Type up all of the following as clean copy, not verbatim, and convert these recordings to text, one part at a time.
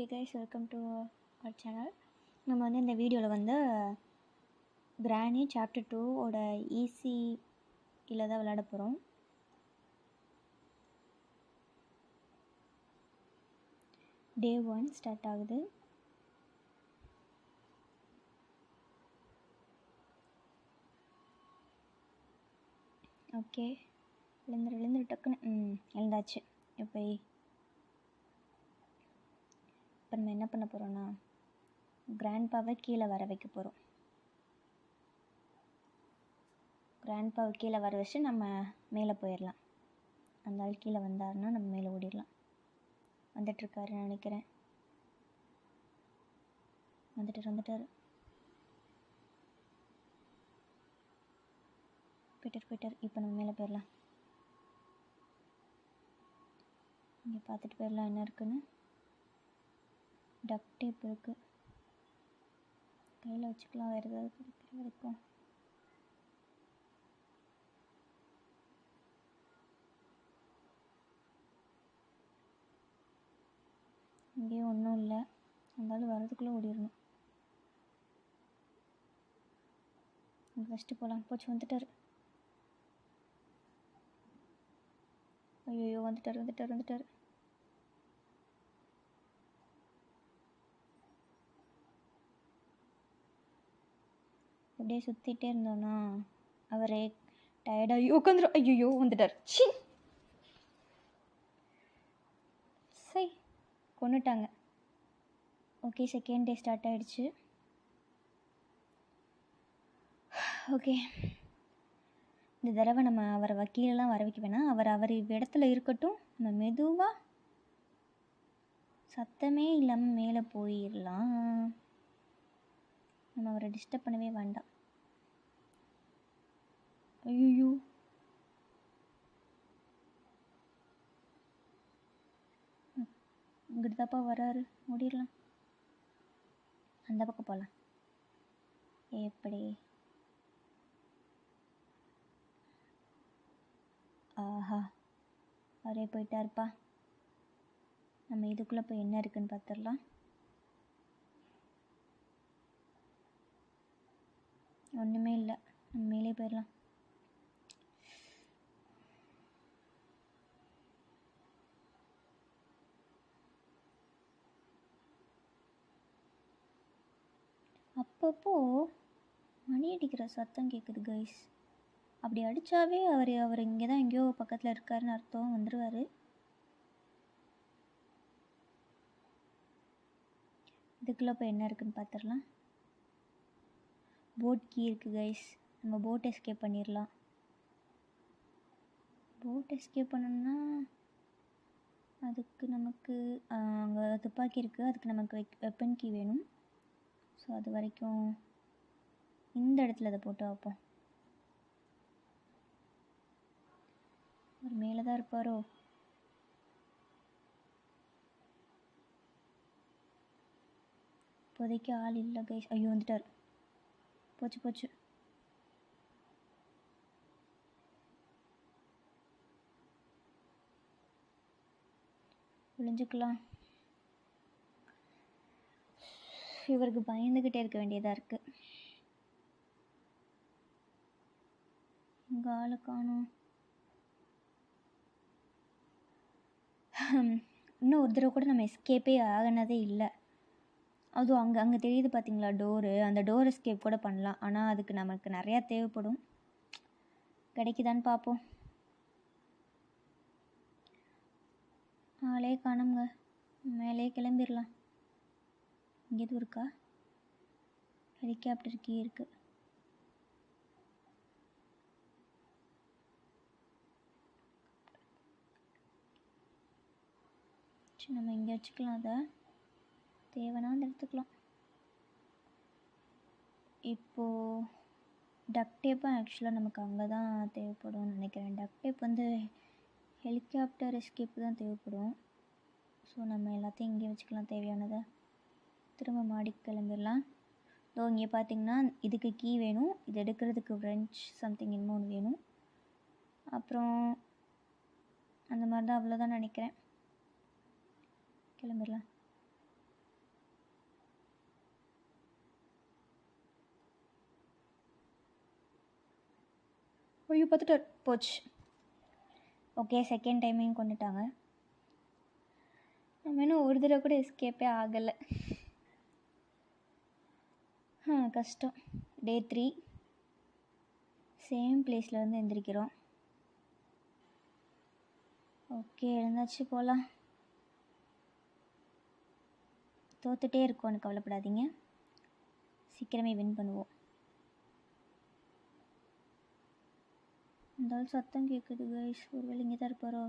Okay guys, welcome to our channel. நம்ம வந்து இந்த வீடியோவில் வந்து கிரானி சாப்டர் 2 ஓட ஈஸி இதில் தான் விளையாட போகிறோம். டே 1 ஸ்டார்ட் ஆகுது. ஓகே, எழுந்துரு டக்குன்னு எழுந்தாச்சு. இப்போ நம்ம என்ன பண்ண போகிறோன்னா, கிராண்ட்பாவை கீழே வர வைக்க போகிறோம். கிராண்ட்பாவை கீழே வர வச்சு நம்ம மேலே போயிடலாம். அந்த ஆள் கீழே வந்தாருன்னா நம்ம மேலே ஓடிடலாம். வந்துட்டுருக்காருன்னு நினைக்கிறேன். வந்துட்டார். போயிட்டார். இப்போ நம்ம மேலே போயிடலாம். இங்கே பார்த்துட்டு போயிடலாம் என்ன இருக்குன்னு. டக் டேப் இருக்குது, கையில் வச்சுக்கலாம். வேறு ஏதாவது கிடைக்கிற வரைக்கும். இங்கேயும் ஒன்றும் இல்லை. இருந்தாலும் வரதுக்குள்ளே ஓடிடணும். ஃபஸ்ட்டு போகலாம். போச்சு, வந்துட்டார். ஐயோ, வந்துட்டார். அப்படியே சுற்றிட்டே இருந்தோன்னா அவரே டயர்டாகி உட்காந்துரும். ஐயோ, வந்துட்டார். சி, சை, கொண்டுட்டாங்க. ஓகே, செகண்ட் டே ஸ்டார்ட் ஆகிடுச்சு. ஓகே, இந்த தடவை நம்ம அவரை வக்கீலெலாம் வர வைக்க வேணாம். அவர் இடத்துல இருக்கட்டும். நம்ம மெதுவாக சத்தமே இல்லாமல் மேலே போயிடலாம். நம்ம அவரை டிஸ்டர்ப் பண்ணவே வேண்டாம். ஐயோ, இங்கிட்டு தாப்பா வராரு, ஓடிடலாம். அந்த பக்கம் போகலாம். எப்படி? ஆஹா, அவரே போயிட்டாருப்பா. நம்ம இதுக்குள்ளே போய் என்ன இருக்குன்னு பார்த்துடலாம். ஒன்றுமே இல்லை. நம்ம மேலே போயிடலாம். அப்பப்போ மணி அடிக்கிற சத்தம் கேட்குது கைஸ். அப்படி அடித்தாவே அவர் இங்கே தான் எங்கேயோ பக்கத்தில் இருக்காருன்னு அர்த்தம். வந்துடுவார். இதுக்குள்ளே போய் என்ன இருக்குன்னு பார்த்துடலாம். போட் கீ இருக்குது கைஸ். நம்ம போட் எஸ்கேப் பண்ணிடலாம். போட் எஸ்கேப் பண்ணணும்னா அதுக்கு நமக்கு அங்கே துப்பாக்கி இருக்குது. அதுக்கு நமக்கு வெப்பன் கீ வேணும். ஸோ அது வரைக்கும் இந்த இடத்துல அதை போட்டு வைப்போம். அவர் மேலே தான் இருப்பாரோ? இப்போதைக்கு ஆள் இல்லை கைஸ். ஐயோ, வந்துட்டார். போச்சு. ஒளிஞ்சுக்கலாம். இவருக்கு பயந்துக்கிட்டே இருக்க வேண்டியதாக இருக்குது. இங்கே ஆளை காணோம். இன்னும் ஒரு தடவை கூட நம்ம எஸ்கேப்பே ஆகினதே இல்லை. அதுவும் அங்கே தெரியுது பார்த்தீங்களா டோரு. அந்த டோர் எஸ்கேப் கூட பண்ணலாம். ஆனால் அதுக்கு நமக்கு நிறையா தேவைப்படும். கிடைக்குதான்னு பார்ப்போம். ஆளே காணுங்க. மேலே கிளம்பிடலாம். இங்கே எதுவும் இருக்கா? ஹெலிகாப்டர் கீ இருக்குது. சரி, நம்ம இங்கே வச்சுக்கலாம். அதை தேவைன்னா அந்த எடுத்துக்கலாம். இப்போது டக் டேப்பும் ஆக்சுவலாக நமக்கு அங்கே தான் தேவைப்படும்னு நினைக்கிறேன். டக் டேப் வந்து ஹெலிகாப்டர் எஸ்கேப்பு தான் தேவைப்படும். ஸோ நம்ம எல்லாத்தையும் இங்கே வச்சுக்கலாம். தேவையானதை திரும்ப மாடிக்கு கிளம்பிடலாம். ஸோ இங்கே பார்த்தீங்கன்னா இதுக்கு கீ வேணும். இது எடுக்கிறதுக்கு ஃப்ரெஞ்ச் சம்திங் இன்னொன்று வேணும். அப்புறம் அந்த மாதிரி தான். அவ்வளோதான் நினைக்கிறேன். கிளம்பிடலாம். ஐயோ பார்த்துட்டார், போச்சு. ஓகே, செகண்ட் டைமையும் கொண்டுட்டாங்க. நம்ம இன்னும் ஒரு தடவை கூட எஸ்கேப்பே ஆகலை. கஷ்டம். டே 3 சேம் பிளேஸில் வந்து எந்திரிக்கிறோம். ஓகே, எழுந்தாச்சு, போகலாம். தோத்துட்டே இருக்கோன்னு கவலைப்படாதீங்க, சீக்கிரமே வின் பண்ணுவோம். இருந்தாலும் சத்தம் கேட்குது கைஸ், ஒருவேளை இங்கே தான் இருப்பாரோ?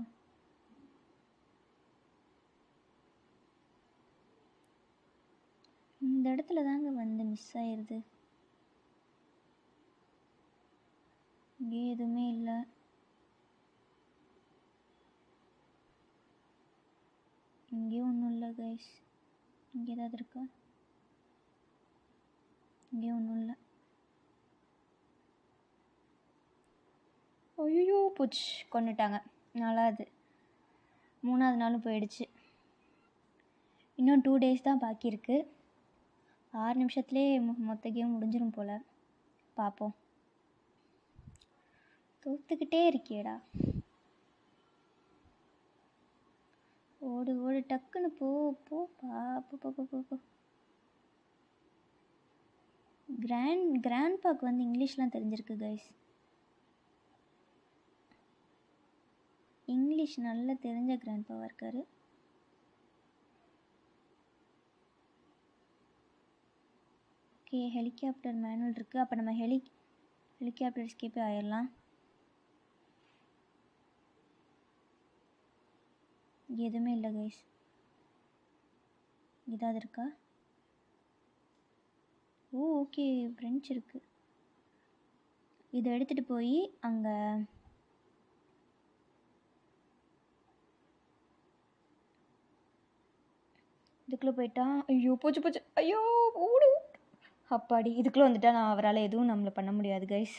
இந்த இடத்துல தாங்க வந்து மிஸ் ஆயிடுது. இங்கே எதுவுமே இல்லை. இங்கேயும் ஒன்றும் இல்லை கைஸ். இங்கே ஏதாவது இருக்கா? இங்கேயும் ஒன்றும் இல்லை. ஐயோ போச்சு, கொண்டுட்டாங்க. நல்லாது, 3ஆவது நாளும் போயிடுச்சு. இன்னும் 2 days தான் பாக்கி இருக்குது. 6 நிமிஷத்துலேயே மொத்த கேம் முடிஞ்சிடும் போல். பார்ப்போம். தோத்துக்கிட்டே இருக்கியேடா. ஓடு ஓடு, டக்குன்னு போ போ போ. கிராண்ட்பாக்கு வந்து இங்கிலீஷ்லாம் தெரிஞ்சிருக்கு கைஸ். இங்கிலீஷ் நல்லா தெரிஞ்ச கிராண்ட்பாவாக இருக்கார். ஓகே, ஹெலிகாப்டர் மேனுவல் இருக்குது. அப்போ நம்ம ஹெலிகாப்டர் எஸ்கேப்பே ஆயிடலாம். எதுவுமே இல்லை கைஸ். ஏதாவது இருக்கா? ஓ ஓகே, ஃப்ரெஞ்ச் இருக்குது. இதை எடுத்துகிட்டு போய் அங்கே இதுக்குள்ளே போயிட்டா. ஐயோ போச்சு. ஐயோ ஓடு. அப்பாடி, இதுக்குள்ளே வந்துட்டா நான் அவரால் எதுவும் நம்மளை பண்ண முடியாது கைஸ்.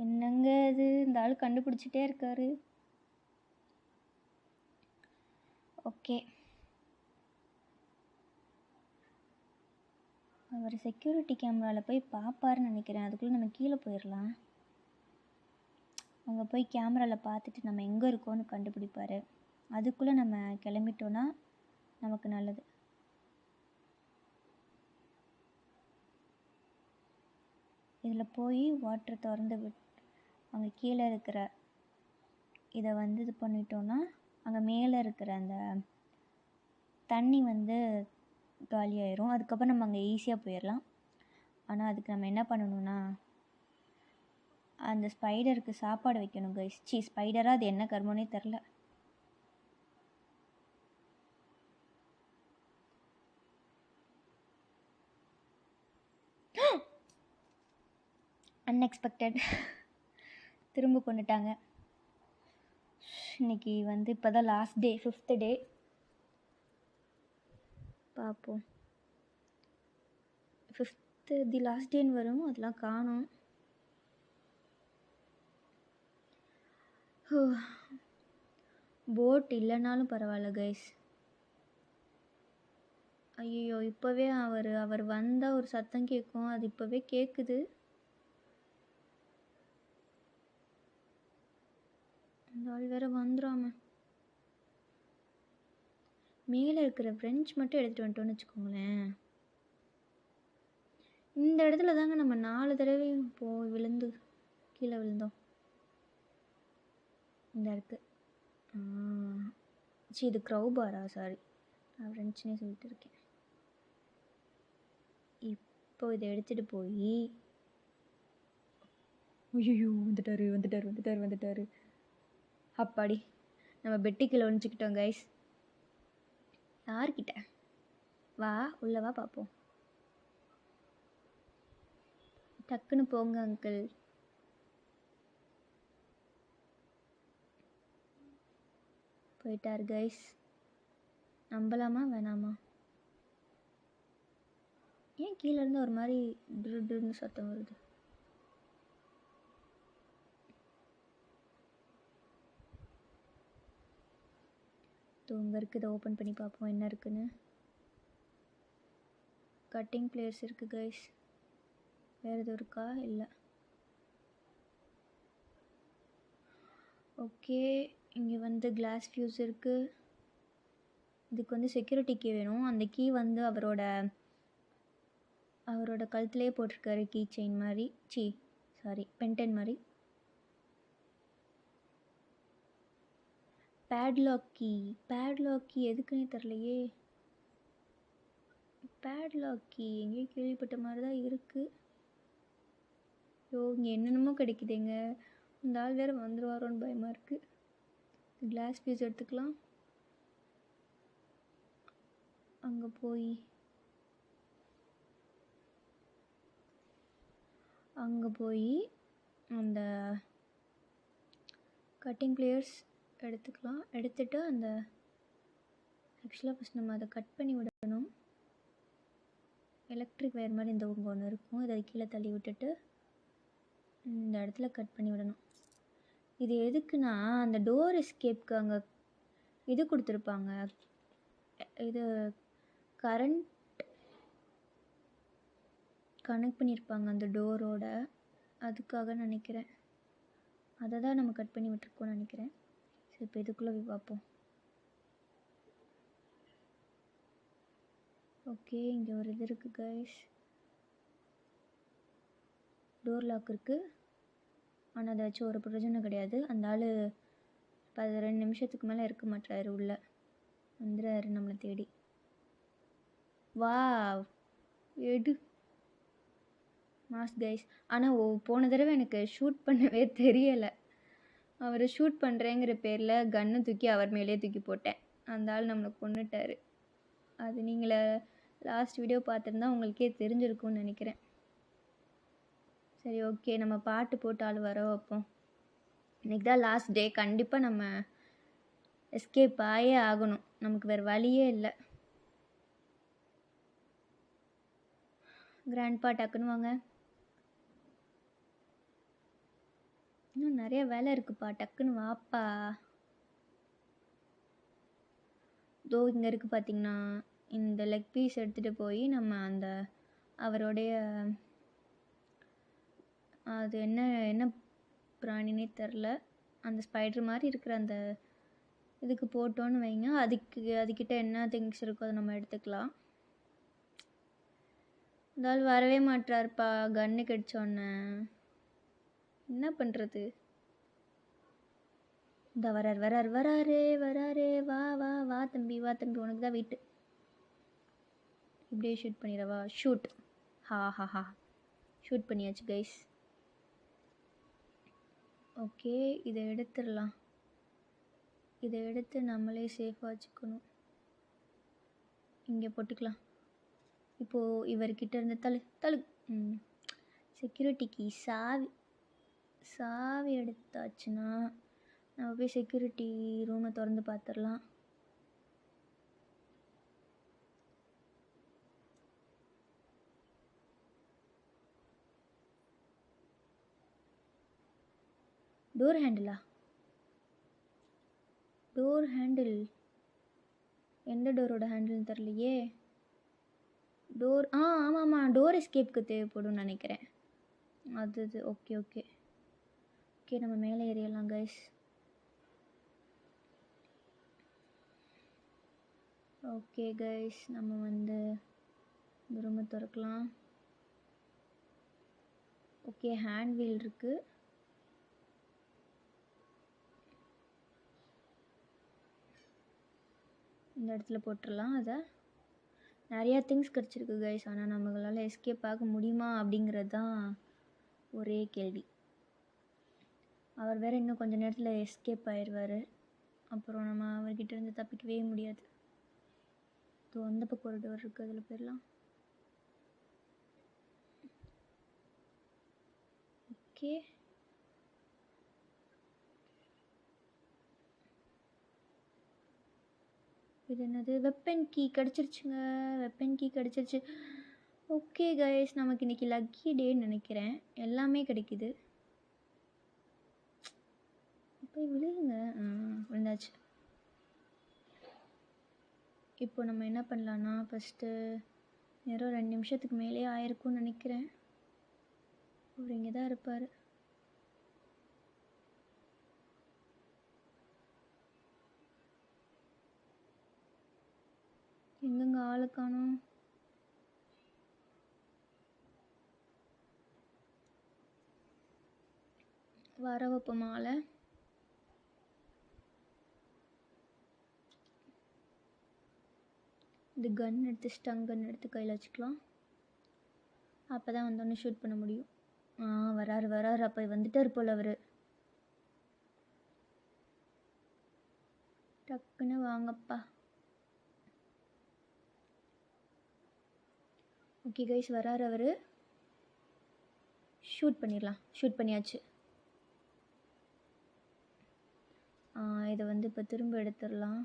என்னங்க இது, இந்த ஆள் கண்டுபிடிச்சிட்டே இருக்காரு. ஓகே, அவர் செக்யூரிட்டி கேமராவில் போய் பார்ப்பாருன்னு நினைக்கிறேன். அதுக்குள்ளே நம்ம கீழே போயிடலாம். அங்கே போய் கேமராவில் பார்த்துட்டு நம்ம எங்கே இருக்கோன்னு கண்டுபிடிப்பார். அதுக்குள்ளே நம்ம கிளம்பிட்டோன்னா நமக்கு நல்லது. இதில் போய் வாட்டர் திறந்து அங்கே கீழே இருக்கிற இதை வந்து இது பண்ணிட்டோன்னா அங்கே மேலே இருக்கிற அந்த தண்ணி வந்து காலியாயிரும். அதுக்கப்புறம் நம்ம அங்கே ஈஸியாக போயிடலாம். ஆனால் அதுக்கு நம்ம என்ன பண்ணணும்னா அந்த ஸ்பைடருக்கு சாப்பாடு வைக்கணும் கைஸ். ஸ்பைடராக அது என்ன கர்மனே தெரில. அன்எக்ஸ்பெக்டட், திரும்ப கொண்டுட்டாங்க. இன்னைக்கு வந்து இப்போ தான் லாஸ்ட் டே, 5th டே. பார்ப்போம். 5th தி லாஸ்ட் டேன்னு வரும், அதெல்லாம் காணும். போட் இல்லைனாலும் பரவாயில்ல கைஸ். ஐயோ, இப்போவே அவர் வந்தால் ஒரு சத்தம் கேட்கும். அது இப்போவே கேட்குது. அந்த ஆள் வேற வந்துடாம. மேலே இருக்கிற ஃப்ரெஞ்ச் மட்டும் எடுத்துகிட்டு வந்துட்டோன்னு வச்சுக்கோங்களேன். இந்த இடத்துல தாங்க நம்ம 4 தடவையும் விழுந்து கீழே விழுந்தோம். இந்த இருக்கு. இது க்ரௌபாரா? சாரி, நான் ஃப்ரெஞ்சுனே சொல்லிட்டு இருக்கேன். இப்போ இதை எடுத்துகிட்டு போய் ஐயோ வந்துட்டாரு. அப்பாடி, நம்ம பெட்டிக்குள்ளே ஒழிஞ்சிக்கிட்டோம் கைஸ். யார்கிட்ட? வா உள்ள வா பார்ப்போம். டக்குன்னு போங்க அங்கிள். போயிட்டார் கைஸ். நம்பலாமா வேணாமா? ஏன் கீழே இருந்து ஒரு மாதிரி டுன்னு சத்தம் வருது? தூங்க இருக்குது. ஓப்பன் பண்ணி பார்ப்போம் என்ன இருக்குன்னு. கட்டிங் பிளேயர்ஸ் இருக்குது கைஸ். வேறு எதுவும் இருக்கா? இல்லை. ஓகே, இங்கே வந்து கிளாஸ் ஃபியூஸ் இருக்குது. இதுக்கு வந்து செக்யூரிட்டி கீ வேணும். அந்த கீ வந்து அவரோட கழுத்துலேயே போட்டிருக்காரு, கீ செயின் மாதிரி. பென்டன் மாதிரி. பேட்லாக் கீ எதுக்குன்னே தெரிலையே. பேட்லாக் கீ எங்கேயும் கேள்விப்பட்ட மாதிரி தான் இருக்குது. இங்கே என்னென்னமோ கிடைக்குதுங்க. இந்த ஆள் வேறு வந்துடுவாரோன்னு பயமாக இருக்குது. கிளாஸ் பீஸ் எடுத்துக்கலாம். அங்கே போய் அந்த கட்டிங் பிளேயர்ஸ் எடுத்துக்கலாம். எடுத்துகிட்டு அந்த ஆக்சுவலாக ஃபஸ்ட் நம்ம அதை கட் பண்ணி விடணும். எலக்ட்ரிக் வயர் மாதிரி இந்த ஒன்று இருக்கும். இதை கீழே தள்ளி விட்டுட்டு இந்த இடத்துல கட் பண்ணி விடணும். இது எதுக்குன்னா அந்த டோர் எஸ்கேப்க்கு அங்கே இது கொடுத்துருப்பாங்க. இது கரண்ட் கனெக்ட் பண்ணியிருப்பாங்க அந்த டோரோட. அதுக்காக நினைக்கிறேன். அதை தான் நம்ம கட் பண்ணி விட்டுருக்கோம்னு நினைக்கிறேன். சரி, இப்போ இதுக்குள்ளே போய் பார்ப்போம். ஓகே, இங்கே ஒரு இது இருக்குது கைஸ். டோர் லாக் இருக்குது. ஆனால் அதை வச்சு ஒரு பிரயோஜனம் கிடையாது. அந்த ஆள் 2 நிமிஷத்துக்கு மேலே இருக்க மாட்டாரு. உள்ளே வந்துடுறாரு நம்மளை தேடி. வா எடு மாஸ் கைஸ். ஆனால் போன தடவை எனக்கு ஷூட் பண்ணவே தெரியலை. அவர் ஷூட் பண்ணுறேங்கிற பேரில் கன்னை தூக்கி அவர் மேலே தூக்கி போட்டேன். அந்த ஆள் நம்மளை கொன்னுட்டார். அது நீங்களே லாஸ்ட் வீடியோ பார்த்துருந்தா உங்களுக்கே தெரிஞ்சிருக்கும்னு நினைக்கிறேன். சரி, ஓகே, நம்ம பாட்டு போட்டு ஆள் வர வைப்போம். இன்றைக்கி தான் லாஸ்ட் டே. கண்டிப்பாக நம்ம எஸ்கேப் ஆயே ஆகணும். நமக்கு வேறு வழியே இல்லை. கிராண்ட்பா டக்குன்னு வாங்க. இன்னும் நிறைய வேலை இருக்குப்பா, டக்குன்னு வாப்பா. தோ இங்கே இருக்குது பார்த்தீங்கன்னா. இந்த லெக் பீஸ் எடுத்துகிட்டு போய் நம்ம அந்த அவருடைய அது என்ன பிராணினே தெரில, அந்த ஸ்பைடர் மாதிரி இருக்கிற அந்த இதுக்கு போட்டோன்னு வைங்க. அதுக்கிட்ட என்ன திங்ஸ் இருக்கோ அதை நம்ம எடுத்துக்கலாம். இருந்தாலும் வரவே மாட்டாருப்பா. கன்னு கிடச்சோன்னே என்ன பண்ணுறது? இந்த வராரு. வா தம்பி, உனக்கு தான் வெயிட்டு. இப்படியே ஷூட் பண்ணிடவா? ஷூட். ஹா ஷூட் பண்ணியாச்சு கைஸ். ஓகே, இதை எடுத்துடலாம். இதை எடுத்து நம்மளே சேஃபாக வச்சுக்கணும். இங்கே போட்டுக்கலாம். இப்போது இவர்கிட்ட இருந்து தழு செக்யூரிட்டி கீ சாவி எடுத்தாச்சுன்னா நம்ம போய் செக்யூரிட்டி ரூமை திறந்து பார்த்துடலாம். டோர் ஹேண்டில் எந்த டோரோட ஹேண்டில்னு தெரியலையே. ஆமாம், டோர் எஸ்கேப்க்கு தேவைப்படும்னு நினைக்கிறேன். அது ஓகே, நம்ம மேலே ஏறிடலாம் கைஸ். ஓகே கைஸ், நம்ம வந்து ரூமை திறக்கலாம். ஓகே, ஹேண்ட் வீல் இருக்குது. இந்த இடத்துல போட்டுடலாம். அதை நிறையா திங்ஸ் கிடச்சிருக்கு கைஸ். ஆனால் நம்மளால் எஸ்கேப் ஆக முடியுமா அப்படிங்கிறது தான் ஒரே கேள்வி. அவர் வேறு இன்னும் கொஞ்சம் நேரத்தில் எஸ்கேப் ஆயிடுவார். அப்புறம் நம்ம அவர்கிட்ட இருந்து தப்பிக்கவே முடியாது. அந்த பக்கம் ஒரு டோர் இருக்குது, அதில் போயிடலாம். ஓகே, இது என்னது? வெப்பன் கீ கிடச்சிருச்சுங்க. ஓகே கைஸ், நமக்கு இன்றைக்கி லக்கி டேன்னு நினைக்கிறேன். எல்லாமே கிடைக்குது. போய் விழுங்க. விழுந்தாச்சு. இப்போ நம்ம என்ன பண்ணலான்னா, ஃபஸ்ட்டு நேரம் 2 நிமிஷத்துக்கு மேலே ஆயிருக்கும்னு நினைக்கிறேன். அவர் இங்கே தான் இருப்பார். எங்கெங்க ஆளை காணோம்? வர வைப்போம் ஆளை. இந்த கன் எடுத்து ஸ்டங் கன் எடுத்து கையில் வச்சுக்கலாம். அப்போ தான் வந்தோடனே ஷூட் பண்ண முடியும். வராரு. அப்போ வந்துட்டார் போல் அவர். டக்குன்னு வாங்கப்பா. ஓகே கைஸ், வராரு அவர். ஷூட் பண்ணிடலாம். ஷூட் பண்ணியாச்சு. இதை வந்து இப்போ திரும்ப எடுத்துடலாம்.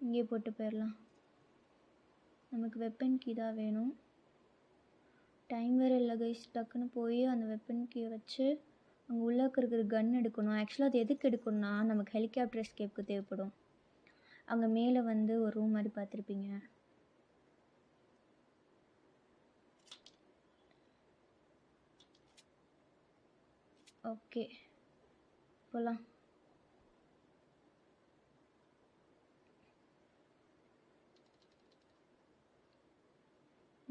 இங்கே போட்டு போயிடலாம். நமக்கு வெப்பன் கீ தான் வேணும். டைம் வேறு இல்லை கைஸ். டக்குன்னு போய் அந்த வெப்பன் கீயை வச்சு அங்கே உள்ளாக்க இருக்கிற கன் எடுக்கணும். ஆக்சுவலாக அது எதுக்கு எடுக்கணும்னா நமக்கு ஹெலிகாப்டர் எஸ்கேப்புக்கு தேவைப்படும். அங்கே மேலே வந்து ஒரு ரூம் மாதிரி பார்த்துருப்பீங்க. ஓகே போகலாம்.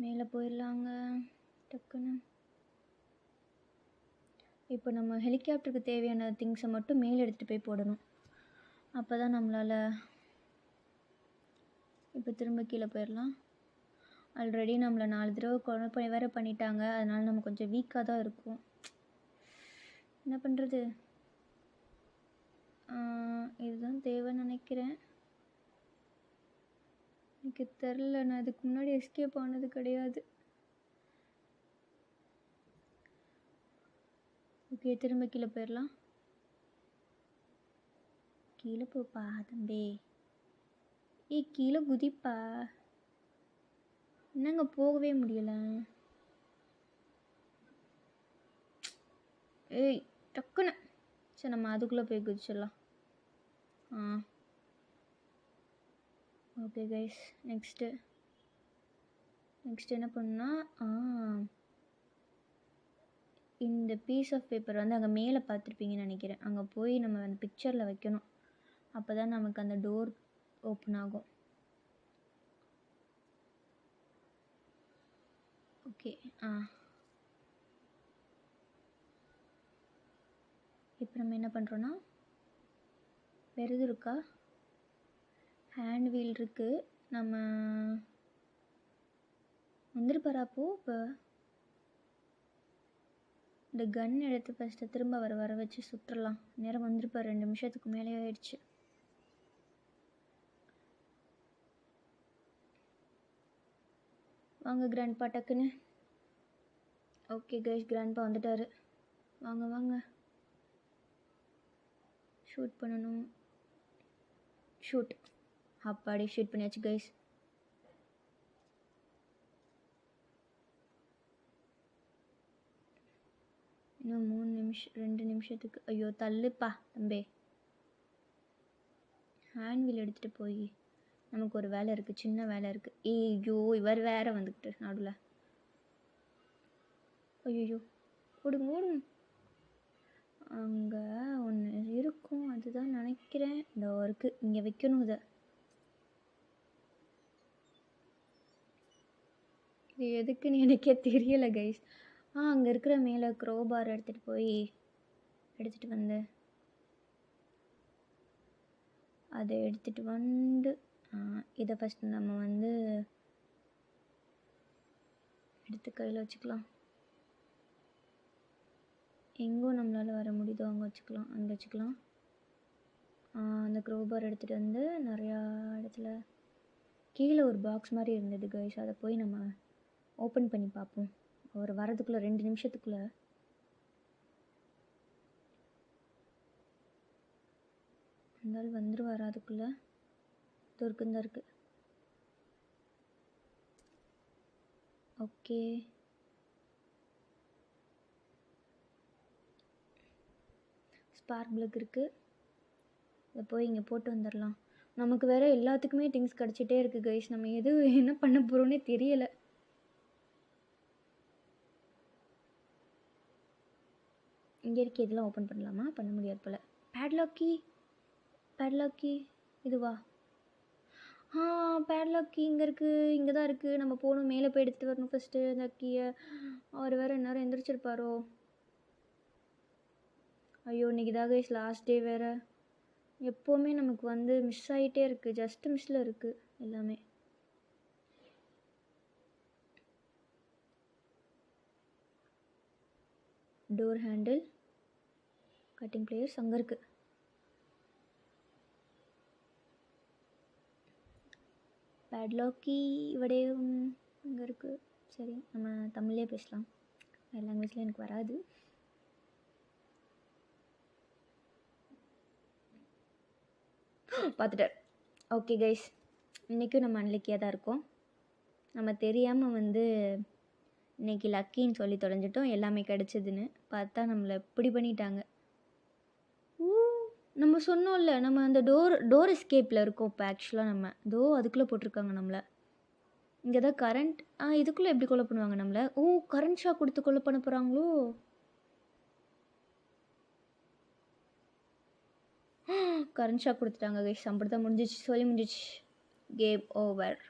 மேலே போயிடலாங்க டக்குன்னு. இப்போ நம்ம ஹெலிகாப்டருக்கு தேவையான திங்ஸை மட்டும் மேலே எடுத்துகிட்டு போய் போடணும். அப்போ தான் நம்மளால். இப்போ திரும்ப கீழே போயிடலாம். ஆல்ரெடி நம்மளை 4 தடவை கொலை வேறு பண்ணிட்டாங்க. அதனால் நம்ம கொஞ்சம் வீக்காக தான் இருக்கும். என்ன பண்ணுறது? இதுதான் தேவைன்னு நினைக்கிறேன். எனக்கு தெரில. நான் இதுக்கு முன்னாடி எஸ்கேப் ஆனது கிடையாது. ஓகே, திரும்ப கீழே போயிடலாம். கீழே போப்பா தம்பி. கீழே குதிப்பா. என்னங்க போகவே முடியல? டக்குன்னு. சரி, நம்ம அதுக்குள்ளே போய் குதிச்சிடலாம். ஓகே கைஸ், நெக்ஸ்ட்டு என்ன பண்ணா, இந்த பீஸ் ஆஃப் பேப்பர் வந்து அங்கே மேலே பார்த்துருப்பீங்கன்னு நினைக்கிறேன். அங்கே போய் நம்ம அந்த பிக்சரில் வைக்கணும். அப்போ தான் நமக்கு அந்த டோர் ஓப்பன் ஆகும். ஓகே. இப்போ நம்ம என்ன பண்ணுறோன்னா, வேறு எதுவும் இருக்கா? ஹேண்ட் வீல் இருக்குது. நம்ம வந்துருப்பாராப்போ. இப்போ இந்த கன் எடுத்து ஃபஸ்ட்டு திரும்ப வர வச்சு சுட்டுறலாம். நேரம் வந்துருப்பார். 2 நிமிஷத்துக்கு மேலே ஆயிடுச்சு. வாங்க கிராண்ட்பா டக்குன்னு. ஓகே கைஸ், கிராண்ட்பா வந்துட்டார். வாங்க. ஷூட் பண்ணணும். ஷூட். அப்பாடி ஷூட் பண்ணியாச்சு கைஸ். இன்னும் 2 நிமிஷத்துக்கு. ஐயோ தள்ளுப்பா தம்பி. ஹேண்ட் வீல் எடுத்துகிட்டு போய் நமக்கு ஒரு வேலை இருக்குது, சின்ன வேலை இருக்குது. ஐயோ இவர் வேறு வந்துக்கிட்டு நடுவில். ஐயோ ஓடுங்க. அங்கே ஒன்று இருக்கும், அதுதான் நினைக்கிறேன். இந்த ஒர்க்கு இங்கே வைக்கணும். இது எதுக்குன்னு எனக்கே தெரியலை கைஸ். அங்கே இருக்கிற மேலே க்ரோபார் எடுத்துகிட்டு வந்து அதை எடுத்துகிட்டு வந்து இதை ஃபஸ்ட்டு நம்ம வந்து எடுத்து கையில் வச்சுக்கலாம். எங்கோ நம்மளால் வர முடியுதோ அங்கே வச்சுக்கலாம். அந்த க்ரோபார் எடுத்துகிட்டு வந்து நிறையா இடத்துல கீழே ஒரு பாக்ஸ் மாதிரி இருந்தது கைஸ். அதை போய் நம்ம ஓப்பன் பண்ணி பார்ப்போம். அவர் வரதுக்குள்ளே 2 நிமிஷத்துக்குள்ளே. இருந்தாலும் வந்துருவார் அதுக்குள்ளே. தான் இருக்கு. ஓகே, ஸ்பார்க் பிளக் இருக்குது. இதை போய் இங்கே போட்டு வந்துடலாம். நமக்கு வேறு எல்லாத்துக்குமே திங்ஸ் கிடச்சிட்டே இருக்குது கைஸ். நம்ம என்ன பண்ண போகிறோன்னே தெரியலை. இங்கே இருக்க இதெல்லாம் ஓப்பன் பண்ணலாமா? பண்ண முடியாது போல். பேட்லாக்கி இதுவா? பேட்லாக்கி இங்கே இருக்குது, இங்கே தான் இருக்குது. நம்ம போகணும், மேலே போய் எடுத்துகிட்டு வரணும் ஃபஸ்ட்டு அந்த கீயை. அவர் வேறு இந்நேரம் எந்திரிச்சிருப்பாரோ? ஐயோ இன்றைக்கி தான் கைஸ் லாஸ்ட் டே வேறு. எப்போவுமே நமக்கு வந்து மிஸ் ஆகிட்டே இருக்குது, ஜஸ்ட் மிஸ்ஸில் இருக்குது எல்லாமே. டோர் ஹேண்டில், கட்டிங் பிளேயர்ஸ் அங்கே இருக்குது. பேட்லாக்கி வடையும் இங்கே இருக்குது. சரி நம்ம தமிழ்லேயே பேசலாம், வேறு லாங்குவேஜில் எனக்கு வராது. பார்த்துட்டார். ஓகே கைஸ், இன்றைக்கும் நம்ம அன்லக்கியாக தான் இருக்கோம். நம்ம தெரியாமல் வந்து இன்றைக்கி லக்கின்னு சொல்லி தொலைஞ்சிட்டோம், எல்லாமே கிடச்சிதுன்னு பார்த்தா நம்மளை இப்படி பண்ணிட்டாங்க. நம்ம சொன்னோம்ல, நம்ம அந்த டோர் எஸ்கேப்பில் இருக்கோம் இப்போ. ஆக்சுவலாக நம்ம அதுக்குள்ளே போட்டிருக்காங்க நம்மளை. இங்கே தான் கரண்ட். இதுக்குள்ளே எப்படி கொலை பண்ணுவாங்க நம்மளை? கரண்ட் ஷாக் கொடுத்து கொலை பண்ண போகிறாங்களோ? கரண்ட் ஷாக் கொடுத்துட்டாங்க கைஸ். அப்படி தான் முடிஞ்சிச்சு, சொல்லி முடிஞ்சிச்சு. Game over.